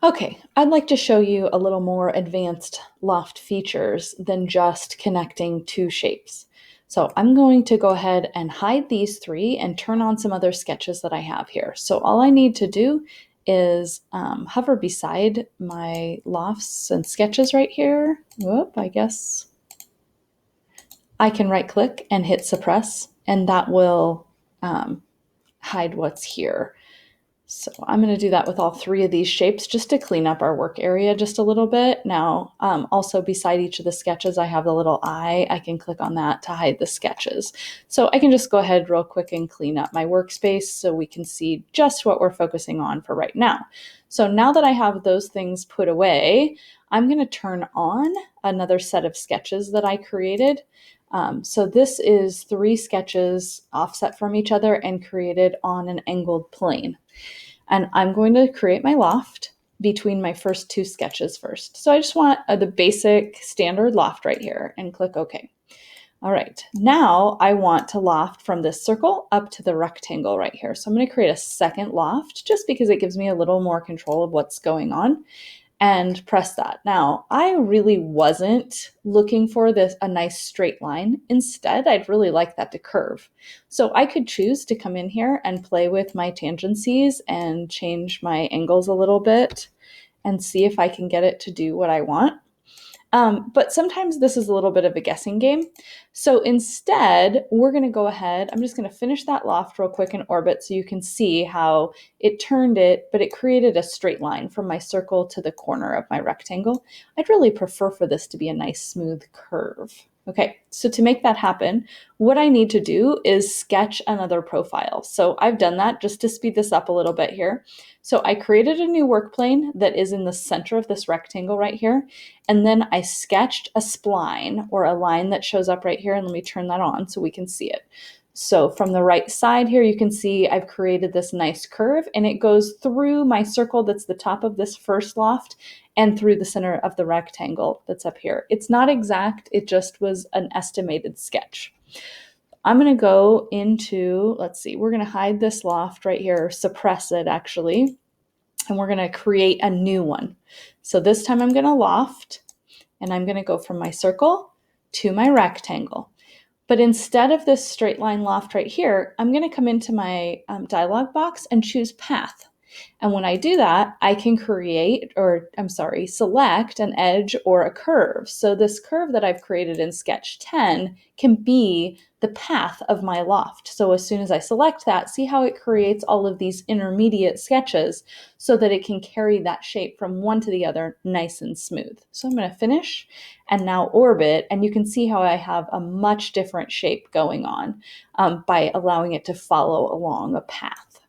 Okay, I'd like to show you a little more advanced Loft features than just connecting two shapes. So I'm going to go ahead and hide these three and turn on some other sketches that I have here. So all I need to do is hover beside my lofts and sketches right here. Whoop, I guess I can right click and hit suppress, and that will hide what's here. So I'm going to do that with all three of these shapes just to clean up our work area just a little bit. Now, also beside each of the sketches, I have the little eye. I can click on that to hide the sketches. So I can just go ahead real quick and clean up my workspace so we can see just what we're focusing on for right now. So now that I have those things put away, I'm going to turn on another set of sketches that I created. So this is three sketches offset from each other and created on an angled plane. And I'm going to create my loft between my first two sketches first. So I just want the basic standard loft right here and click OK. All right, now I want to loft from this circle up to the rectangle right here. So I'm going to create a second loft just because it gives me a little more control of what's going on, and press that. Now, I really wasn't looking for a nice straight line. Instead, I'd really like that to curve. So I could choose to come in here and play with my tangencies and change my angles a little bit and see if I can get it to do what I want. But sometimes this is a little bit of a guessing game. So instead, we're going to go ahead. I'm just going to finish that loft real quick in orbit so you can see how it turned it, but it created a straight line from my circle to the corner of my rectangle. I'd really prefer for this to be a nice smooth curve. Okay, so to make that happen, what I need to do is sketch another profile. So I've done that just to speed this up a little bit here. So I created a new work plane that is in the center of this rectangle right here. And then I sketched a spline or a line that shows up right here. And let me turn that on so we can see it. So from the right side here, you can see I've created this nice curve and it goes through my circle that's the top of this first loft and through the center of the rectangle that's up here. It's not exact, it just was an estimated sketch. I'm going to go into, let's see, we're going to hide this loft right here, suppress it actually, and we're going to create a new one. So this time I'm going to loft and I'm going to go from my circle to my rectangle. But instead of this straight line loft right here, I'm going to come into my dialog box and choose path. And when I do that, I can select an edge or a curve. So this curve that I've created in Sketch 10 can be the path of my loft. So as soon as I select that, see how it creates all of these intermediate sketches so that it can carry that shape from one to the other nice and smooth. So I'm going to finish and now orbit, and you can see how I have a much different shape going on by allowing it to follow along a path.